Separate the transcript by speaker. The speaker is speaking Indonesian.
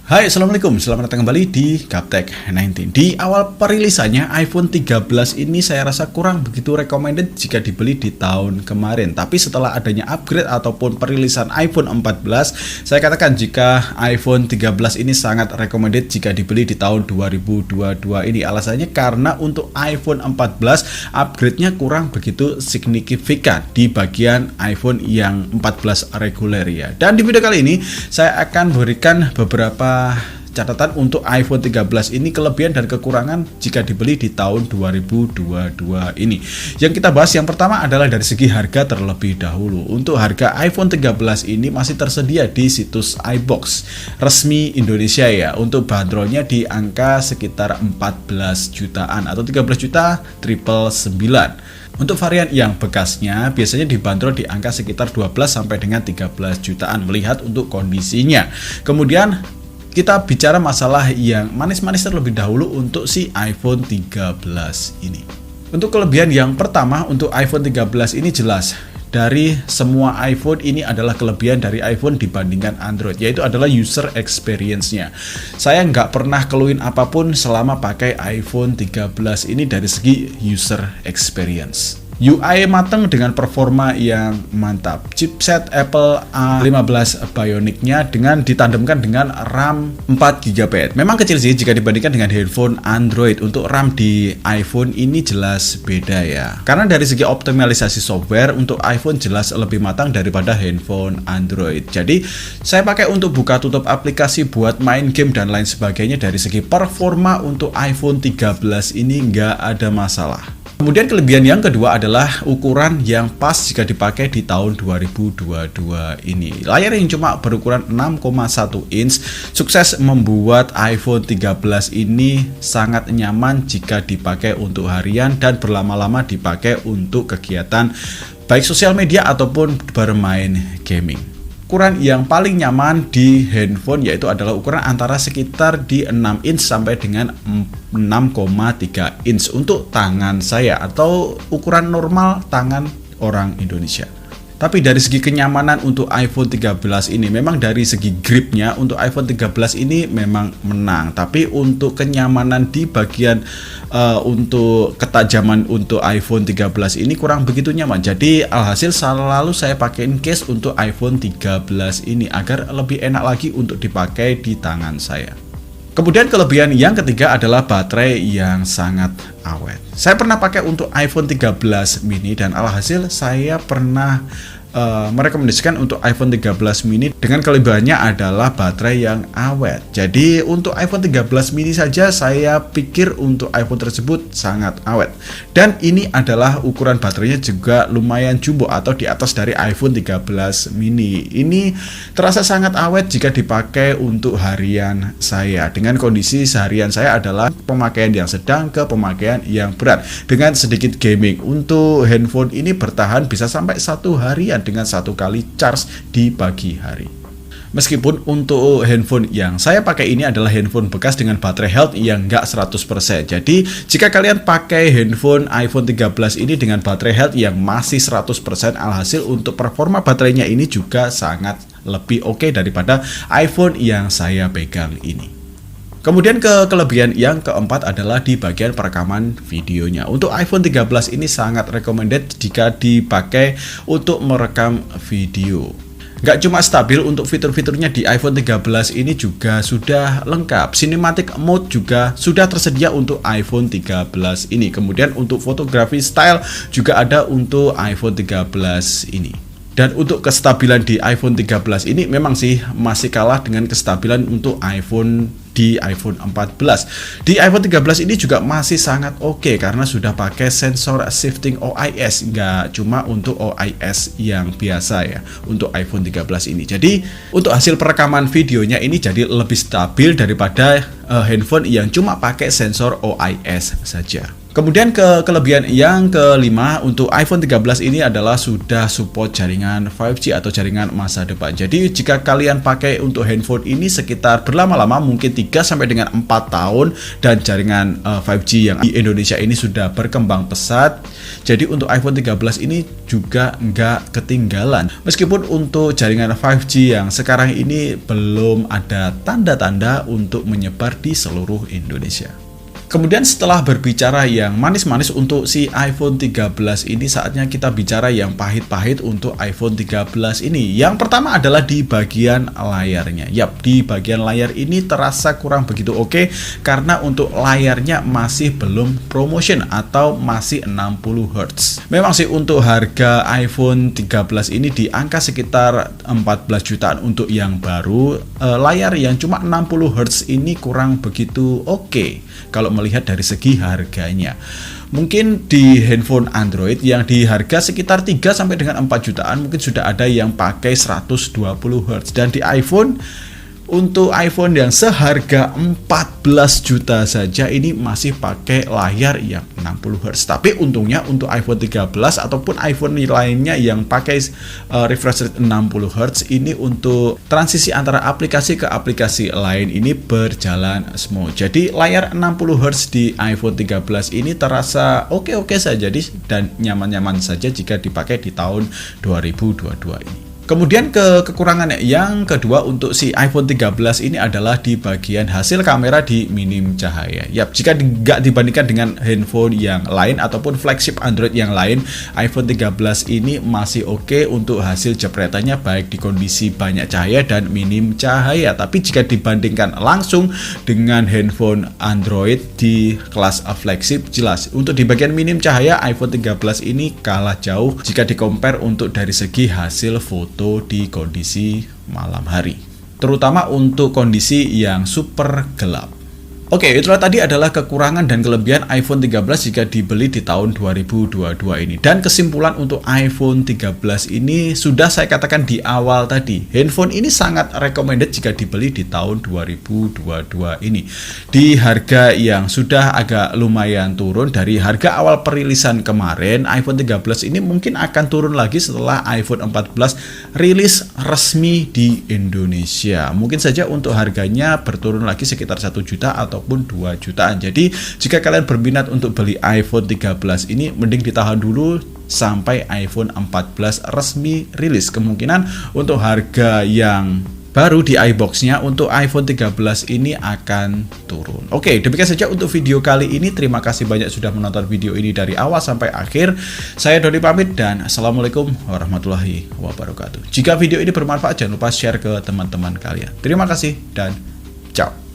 Speaker 1: Hai, Assalamualaikum. Selamat datang kembali di Gaptek 19. Di awal perilisannya iPhone 13 ini saya rasa kurang begitu recommended jika dibeli di tahun kemarin. Tapi setelah adanya upgrade ataupun perilisan iPhone 14, saya katakan jika iPhone 13 ini sangat recommended jika dibeli di tahun 2022 ini. Alasannya karena untuk iPhone 14 upgrade-nya kurang begitu signifikan di bagian iPhone yang 14 reguler ya. Dan di video kali ini saya akan berikan beberapa catatan untuk iPhone 13 ini, kelebihan dan kekurangan jika dibeli di tahun 2022 ini. Yang kita bahas yang pertama adalah dari segi harga terlebih dahulu. Untuk harga iPhone 13 ini masih tersedia di situs iBox resmi Indonesia ya. Untuk bandrolnya di angka sekitar 14 jutaan atau 13.999. Untuk varian yang bekasnya biasanya dibanderol di angka sekitar 12 sampai dengan 13 jutaan melihat untuk kondisinya. Kemudian kita bicara masalah yang manis-manis terlebih dahulu untuk si iPhone 13 ini. Untuk kelebihan yang pertama untuk iPhone 13 ini jelas dari semua iPhone ini adalah kelebihan dari iPhone dibandingkan Android, yaitu adalah user experience-nya. Saya nggak pernah keluhin apapun selama pakai iPhone 13 ini dari segi user experience. UI mateng dengan performa yang mantap. Chipset Apple A15 Bionic-nya dengan ditandemkan dengan RAM 4GB. Memang kecil sih jika dibandingkan dengan handphone Android. Untuk RAM di iPhone ini jelas beda ya. Karena dari segi optimalisasi software untuk iPhone jelas lebih matang daripada handphone Android. Jadi saya pakai untuk buka tutup aplikasi buat main game dan lain sebagainya. Dari segi performa untuk iPhone 13 ini nggak ada masalah. Kemudian kelebihan yang kedua adalah ukuran yang pas jika dipakai di tahun 2022 ini. Layar yang cuma berukuran 6,1 inch sukses membuat iPhone 13 ini sangat nyaman jika dipakai untuk harian dan berlama-lama dipakai untuk kegiatan baik sosial media ataupun bermain gaming. Ukuran yang paling nyaman di handphone yaitu adalah ukuran antara sekitar di 6 inch sampai dengan 6,3 inch untuk tangan saya atau ukuran normal tangan orang Indonesia. Tapi dari segi kenyamanan untuk iPhone 13 ini memang dari segi gripnya untuk iPhone 13 ini memang menang. Tapi untuk kenyamanan di bagian untuk ketajaman untuk iPhone 13 ini kurang begitu nyaman. Jadi alhasil selalu saya pakaiin case untuk iPhone 13 ini agar lebih enak lagi untuk dipakai di tangan saya. Kemudian kelebihan yang ketiga adalah baterai yang sangat awet. Saya pernah pakai untuk iPhone 13 mini dan alhasil saya pernah merekomendasikan untuk iPhone 13 mini dengan kelebihannya adalah baterai yang awet. Jadi untuk iPhone 13 mini saja saya pikir untuk iPhone tersebut sangat awet. Dan ini adalah ukuran baterainya juga lumayan jumbo atau di atas dari iPhone 13 mini. Ini terasa sangat awet jika dipakai untuk harian saya. Dengan kondisi seharian saya adalah pemakaian yang sedang ke pemakaian yang berat dengan sedikit gaming. Untuk handphone ini bertahan bisa sampai 1 harian dengan 1 kali charge di pagi hari. Meskipun untuk handphone yang saya pakai ini adalah handphone bekas dengan baterai health yang nggak 100%. Jadi jika kalian pakai handphone iPhone 13 ini dengan baterai health yang masih 100%, alhasil untuk performa baterainya ini juga sangat lebih oke daripada iPhone yang saya pegang ini. Kemudian kelebihan yang keempat adalah di bagian perekaman videonya. Untuk iPhone 13 ini sangat recommended jika dipakai untuk merekam video. Nggak cuma stabil, untuk fitur-fiturnya di iPhone 13 ini juga sudah lengkap. Cinematic mode juga sudah tersedia untuk iPhone 13 ini. Kemudian untuk fotografi style juga ada untuk iPhone 13 ini. Dan untuk kestabilan di iPhone 13 ini memang sih masih kalah dengan kestabilan untuk iPhone di iPhone 14. Di iPhone 13 ini juga masih sangat oke karena sudah pakai sensor shifting OIS, nggak cuma untuk OIS yang biasa ya untuk iPhone 13 ini. Jadi untuk hasil perekaman videonya ini jadi lebih stabil daripada handphone yang cuma pakai sensor OIS saja. Kemudian kelebihan yang kelima untuk iPhone 13 ini adalah sudah support jaringan 5G atau jaringan masa depan. Jadi jika kalian pakai untuk handphone ini sekitar berlama-lama mungkin 3 sampai dengan 4 tahun dan jaringan 5G yang di Indonesia ini sudah berkembang pesat. Jadi untuk iPhone 13 ini juga nggak ketinggalan. Meskipun untuk jaringan 5G yang sekarang ini belum ada tanda-tanda untuk menyebar di seluruh Indonesia. Kemudian setelah berbicara yang manis-manis untuk si iPhone 13 ini, saatnya kita bicara yang pahit-pahit untuk iPhone 13 ini. Yang pertama adalah di bagian layarnya. Yap, di bagian layar ini terasa kurang begitu oke karena untuk layarnya masih belum promotion atau masih 60 Hz. Memang sih untuk harga iPhone 13 ini di angka sekitar 14 jutaan untuk yang baru, layar yang cuma 60 Hz ini kurang begitu oke kalau melihat dari segi harganya. Mungkin di handphone Android yang di harga sekitar 3 sampai dengan 4 jutaan mungkin sudah ada yang pakai 120 Hz, dan di iPhone, untuk iPhone yang seharga 14 juta saja ini masih pakai layar yang 60 Hz. Tapi untungnya untuk iPhone 13 ataupun iPhone lainnya yang pakai refresh rate 60 Hz ini untuk transisi antara aplikasi ke aplikasi lain ini berjalan smooth. Jadi layar 60 Hz di iPhone 13 ini terasa oke-oke saja dan nyaman-nyaman saja jika dipakai di tahun 2022 ini. Kemudian kekurangannya yang kedua untuk si iPhone 13 ini adalah di bagian hasil kamera di minim cahaya. Yap, jika nggak dibandingkan dengan handphone yang lain ataupun flagship Android yang lain, iPhone 13 ini masih oke untuk hasil jepretannya baik di kondisi banyak cahaya dan minim cahaya. Tapi jika dibandingkan langsung dengan handphone Android di kelas flagship, jelas untuk di bagian minim cahaya iPhone 13 ini kalah jauh jika di-compare untuk dari segi hasil foto di kondisi malam hari, terutama untuk kondisi yang super gelap. Oke, itulah tadi adalah kekurangan dan kelebihan iPhone 13 jika dibeli di tahun 2022 ini. Dan kesimpulan untuk iPhone 13 ini sudah saya katakan di awal tadi. Handphone ini sangat recommended jika dibeli di tahun 2022 ini. Di harga yang sudah agak lumayan turun dari harga awal perilisan kemarin, iPhone 13 ini mungkin akan turun lagi setelah iPhone 14 rilis resmi di Indonesia. Mungkin saja untuk harganya berturun lagi sekitar 1 juta ataupun 2 jutaan. Jadi jika kalian berminat untuk beli iPhone 13 ini, mending ditahan dulu sampai iPhone 14 resmi rilis. Kemungkinan untuk harga yang baru di iBox-nya untuk iPhone 13 ini akan turun. Oke, demikian saja untuk video kali ini. Terima kasih banyak sudah menonton video ini dari awal sampai akhir. Saya Doni pamit dan Assalamualaikum warahmatullahi wabarakatuh. Jika video ini bermanfaat, jangan lupa share ke teman-teman kalian. Terima kasih dan ciao.